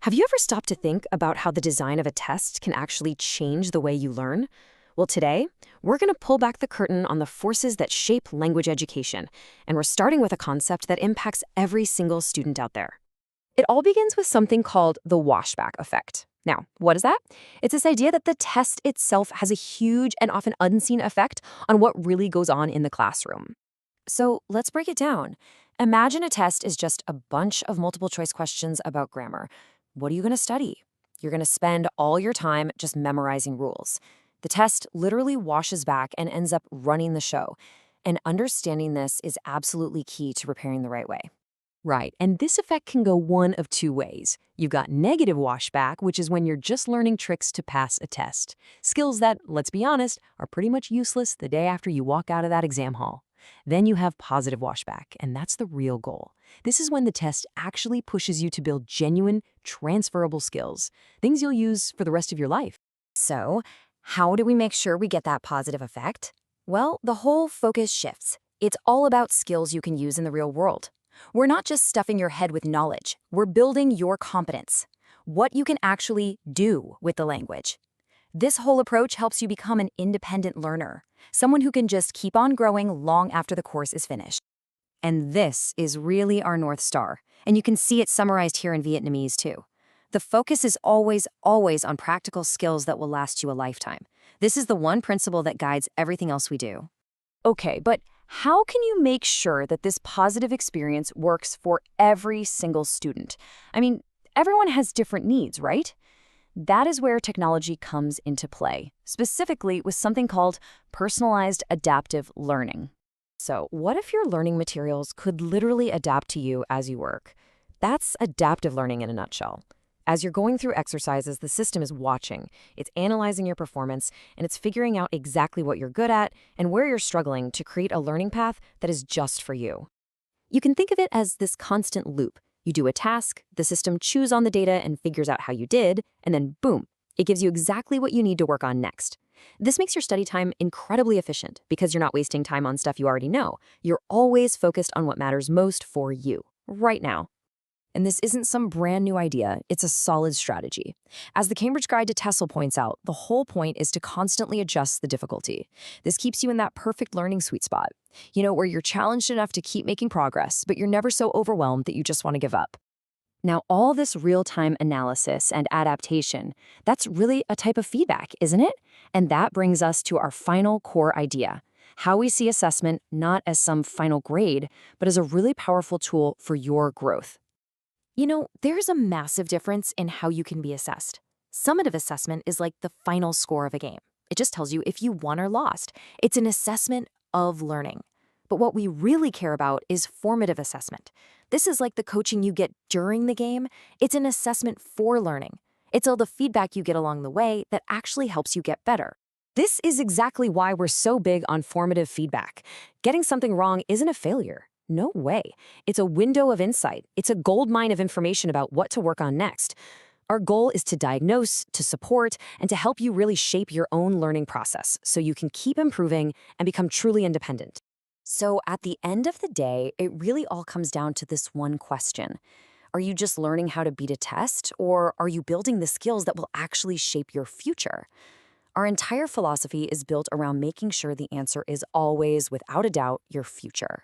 Have you ever stopped to think about how the design of a test can actually change the way you learn? Well, today, we're going to pull back the curtain on the forces that shape language education, and we're starting with a concept that impacts every single student out there. It all begins with something called the washback effect. Now, what is that? It's this idea that the test itself has a huge and often unseen effect on what really goes on in the classroom. So let's break it down. Imagine a test is just a bunch of multiple choice questions about grammar. What are you going to study? You're going to spend all your time just memorizing rules. The test literally washes back and ends up running the show. And understanding this is absolutely key to preparing the right way. Right, and this effect can go one of two ways. You've got negative washback, which is when you're just learning tricks to pass a test. Skills that, let's be honest, are pretty much useless the day after you walk out of that exam hall. Then you have positive washback, and that's the real goal. This is when the test actually pushes you to build genuine, transferable skills, things you'll use for the rest of your life. So, how do we make sure we get that positive effect? Well, the whole focus shifts. It's all about skills you can use in the real world. We're not just stuffing your head with knowledge, we're building your competence. What you can actually do with the language. This whole approach helps you become an independent learner, someone who can just keep on growing long after the course is finished. And this is really our North Star, and you can see it summarized here in Vietnamese too. The focus is always on practical skills that will last you a lifetime. This is the one principle that guides everything else we do. Okay, but how can you make sure that this positive experience works for every single student? I mean, everyone has different needs, right? That is where technology comes into play, specifically with something called personalized adaptive learning. So, what if your learning materials could literally adapt to you as you work? That's adaptive learning in a nutshell. As you're going through exercises, the system is watching, it's analyzing your performance, and it's figuring out exactly what you're good at and where you're struggling to create a learning path that is just for you. You can think of it as this constant loop. You do a task, the system chews on the data and figures out how you did, and then boom, it gives you exactly what you need to work on next. This makes your study time incredibly efficient because you're not wasting time on stuff you already know. You're always focused on what matters most for you, right now. And this isn't some brand new idea, it's a solid strategy. As the Cambridge Guide to TESOL points out, the whole point is to constantly adjust the difficulty. This keeps you in that perfect learning sweet spot, where you're challenged enough to keep making progress, but you're never so overwhelmed that you just want to give up. Now, all this real-time analysis and adaptation, that's really a type of feedback, isn't it? And that brings us to our final core idea, how we see assessment not as some final grade, but as a really powerful tool for your growth. There's a massive difference in how you can be assessed. Summative assessment is like the final score of a game. It just tells you if you won or lost. It's an assessment of learning. But what we really care about is formative assessment. This is like the coaching you get during the game. It's an assessment for learning. It's all the feedback you get along the way that actually helps you get better. This is exactly why we're so big on formative feedback. Getting something wrong isn't a failure. No way. It's a window of insight. It's a goldmine of information about what to work on next. Our goal is to diagnose, to support, and to help you really shape your own learning process so you can keep improving and become truly independent. So at the end of the day, it really all comes down to this one question. Are you just learning how to beat a test, or are you building the skills that will actually shape your future? Our entire philosophy is built around making sure the answer is always, without a doubt, your future.